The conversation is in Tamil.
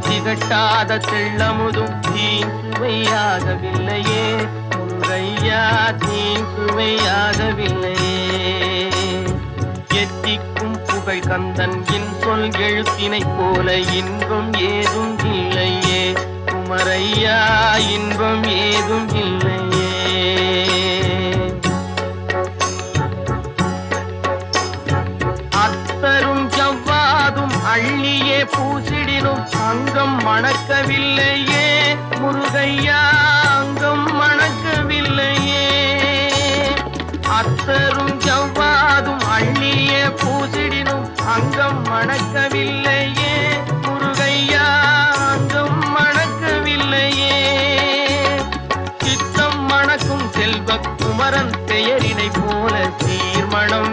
திகட்டாத தெள்ளமுதும் தீன் சுவையாகவில்லையே முருகையா, தீன் சுவையாகவில்லையே. எத்திக்கும் புகழ் கந்தன் என் சொல் எழுத்தினை போல இன்பம் ஏதும் இல்லையே குமரையா, இன்பம் ஏதும் இல்லையே. அத்தரும் ஜவ்வாதும் அள்ளியே பூசிடினும் அங்கம் மணக்கவில்லையே முருகையா, அங்கம் மணக்கவில்லையே. அத்தரும் ஜவ்வாதும் அள்ளியே பூசிடினும் அங்கம் மணக்கவில்லையே முருகையா, அங்கம் மணக்கவில்லையே. சித்தம் மணக்கும் செல்வ குமரன் பெயரினை போல சீர்மணம்